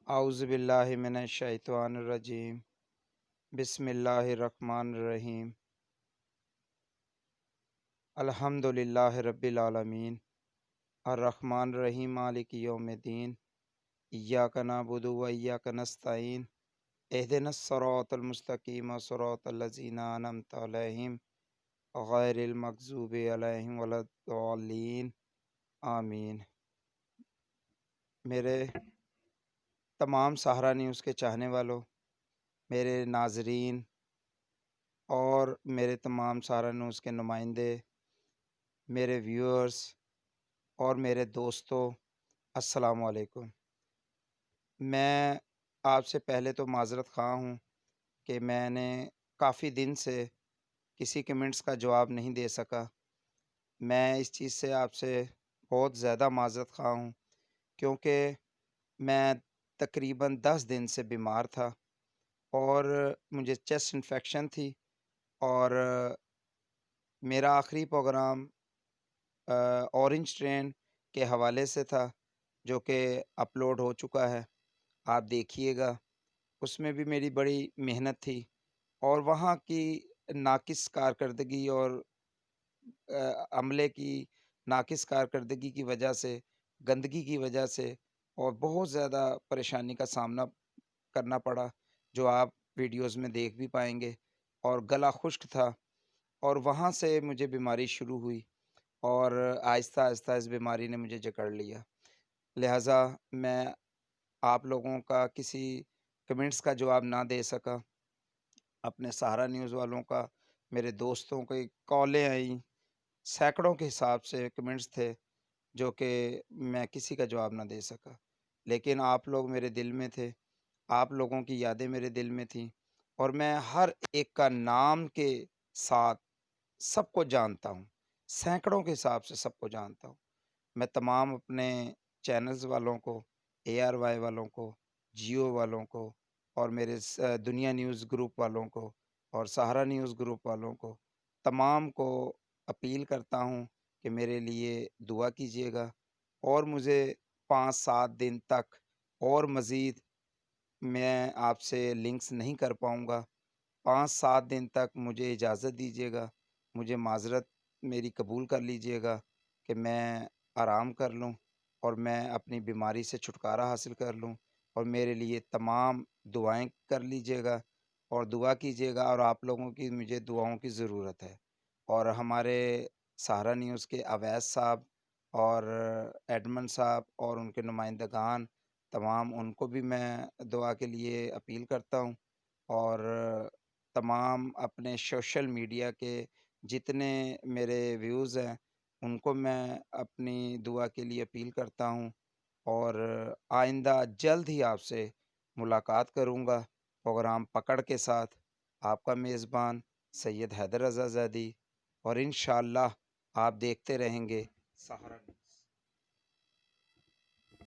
اعوذ باللہ من الشیطان الرجیم بسم اللہ الرحمن الرحیم الحمد للہ رب العالمین الرحمن الرحیم مالک یوم الدین ایاک نعبد و ایاک نستعین اہدنا الصراط المستقیم صراط الذین انعمت علیہم غیر المغضوب علیہم ولا الضالین آمین۔ میرے تمام سہارا نیوز کے چاہنے والوں، میرے ناظرین اور میرے تمام سہارا نیوز کے نمائندے، میرے ویورز اور میرے دوستوں، السلام علیکم۔ میں آپ سے پہلے تو معذرت خواہ ہوں کہ میں نے کافی دن سے کسی کمنٹس کا جواب نہیں دے سکا۔ میں اس چیز سے آپ سے بہت زیادہ معذرت خواہ ہوں، کیونکہ میں تقریباً 10 دن سے بیمار تھا اور مجھے چیسٹ انفیکشن تھی، اور میرا آخری پروگرام اورنج ٹرین کے حوالے سے تھا، جو کہ اپلوڈ ہو چکا ہے، آپ دیکھیے گا۔ اس میں بھی میری بڑی محنت تھی، اور وہاں کی ناقص کارکردگی اور عملے کی ناقص کارکردگی کی وجہ سے، گندگی کی وجہ سے، اور بہت زیادہ پریشانی کا سامنا کرنا پڑا، جو آپ ویڈیوز میں دیکھ بھی پائیں گے، اور گلا خشک تھا، اور وہاں سے مجھے بیماری شروع ہوئی، اور آہستہ آہستہ اس بیماری نے مجھے جکڑ لیا۔ لہٰذا میں آپ لوگوں کا کسی کمنٹس کا جواب نہ دے سکا۔ اپنے سہارا نیوز والوں کا، میرے دوستوں کی کالیں آئیں، سینکڑوں کے حساب سے کمنٹس تھے، جو کہ میں کسی کا جواب نہ دے سکا، لیکن آپ لوگ میرے دل میں تھے، آپ لوگوں کی یادیں میرے دل میں تھیں، اور میں ہر ایک کا نام کے ساتھ سب کو جانتا ہوں، سینکڑوں کے حساب سے سب کو جانتا ہوں۔ میں تمام اپنے چینلز والوں کو، ARY والوں کو، جیو والوں کو، اور میرے دنیا نیوز گروپ والوں کو، اور سہارا نیوز گروپ والوں کو، تمام کو اپیل کرتا ہوں کہ میرے لیے دعا کیجیے گا، اور مجھے 5-7 دن تک اور مزید میں آپ سے لنکس نہیں کر پاؤں گا۔ 5-7 دن تک مجھے اجازت دیجیے گا، مجھے معذرت میری قبول کر لیجیے گا کہ میں آرام کر لوں، اور میں اپنی بیماری سے چھٹکارا حاصل کر لوں، اور میرے لیے تمام دعائیں کر لیجیے گا، اور دعا کیجیے گا، اور آپ لوگوں کی مجھے دعاؤں کی ضرورت ہے۔ اور ہمارے سہارا نیوز کے اویس صاحب اور ایڈمن صاحب اور ان کے نمائندگان، تمام ان کو بھی میں دعا کے لیے اپیل کرتا ہوں، اور تمام اپنے سوشل میڈیا کے جتنے میرے ویوز ہیں ان کو میں اپنی دعا کے لیے اپیل کرتا ہوں، اور آئندہ جلد ہی آپ سے ملاقات کروں گا پروگرام پکڑ کے ساتھ۔ آپ کا میزبان سید حیدر رضا زیدی، اور انشاءاللہ آپ دیکھتے رہیں گے سہارا نیوز۔